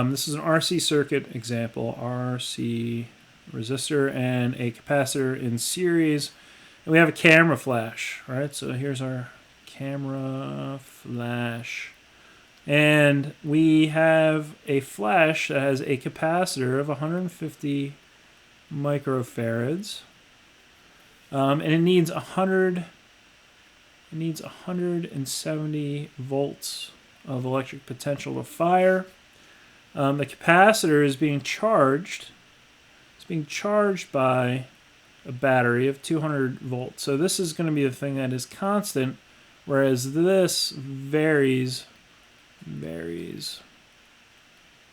This is an RC circuit example. RC resistor and a capacitor in series. And we have a camera flash, right? So here's our camera flash. And we have a flash that has a capacitor of 150 microfarads. And it needs 170 volts of electric potential to fire. The capacitor is being charged. It's being charged by a battery of 200 volts. So this is going to be the thing that is constant, whereas this varies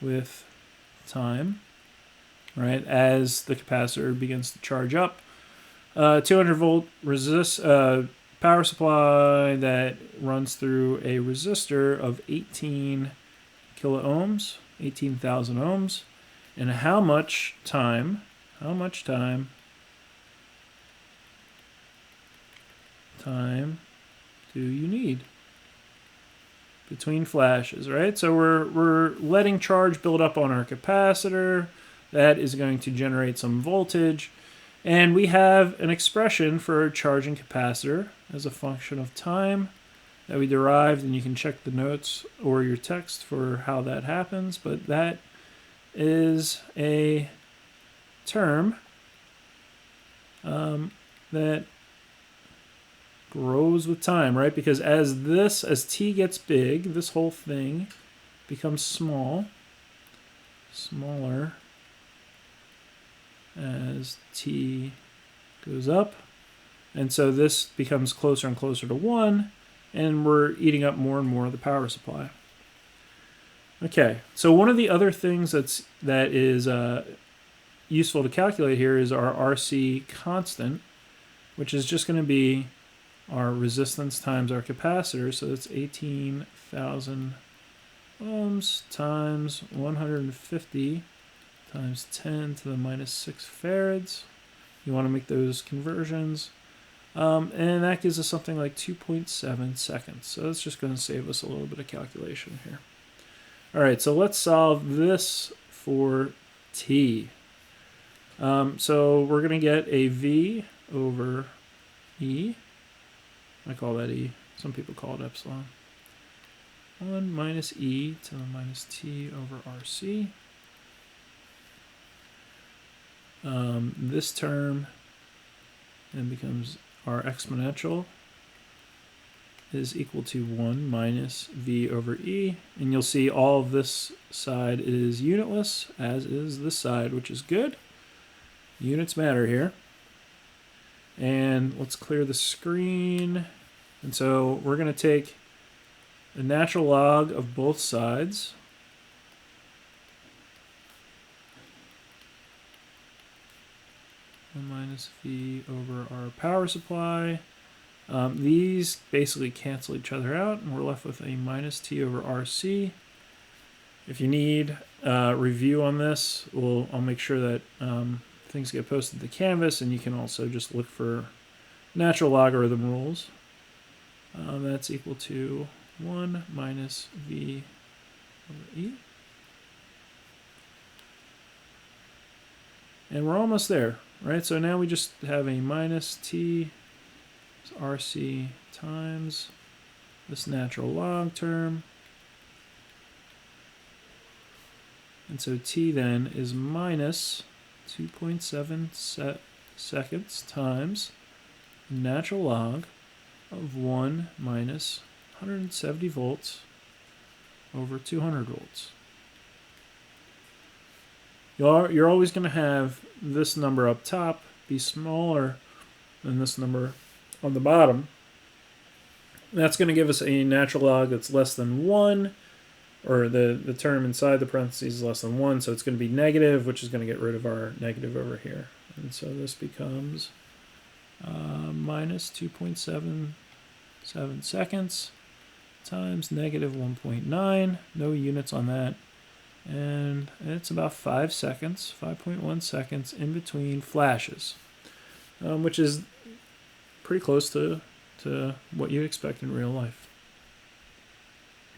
with time, right? As the capacitor begins to charge up. 200 volt power supply that runs through a resistor of 18 kilo ohms, 18,000 ohms. And how much time do you need between flashes, right? So we're letting charge build up on our capacitor. That is going to generate some voltage. And we have an expression for a charging capacitor as a function of time that we derived, and you can check the notes or your text for how that happens, but that is a term that grows with time, right? Because as t gets big, this whole thing becomes smaller as t goes up. And so this becomes closer and closer to 1, and we're eating up more and more of the power supply. Okay, so one of the other things that is useful to calculate here is our RC constant, which is just going to be our resistance times our capacitor. So it's 18,000 ohms times 150 times 10 to the minus 6 farads. You want to make those conversions. And that gives us something like 2.7 seconds. So that's just going to save us a little bit of calculation here. All right, so let's solve this for t. So we're going to get a v over e. I call that e. Some people call it epsilon. 1 minus e to the minus t over rc. This term then becomes our exponential is equal to 1 minus v over e. And you'll see all of this side is unitless, as is this side, which is good. Units matter here. And let's clear the screen. And so we're going to take the natural log of both sides. Minus v over our power supply. These basically cancel each other out, and we're left with a minus t over rc. If you need review on this, I'll make sure that things get posted to Canvas, and you can also just look for natural logarithm rules. That's equal to 1 minus v over e. And we're almost there, right? So now we just have a minus t rc times this natural log term. And so t then is minus 2.7 seconds times natural log of 1 minus 170 volts over 200 volts. You're always going to have this number up top be smaller than this number on the bottom. That's going to give us a natural log that's less than 1, or the term inside the parentheses is less than 1, so it's going to be negative, which is going to get rid of our negative over here. And so this becomes minus 2.77 seconds times negative 1.9. No units on that. And it's about 5 seconds, 5.1 seconds in between flashes, which is pretty close to what you expect in real life.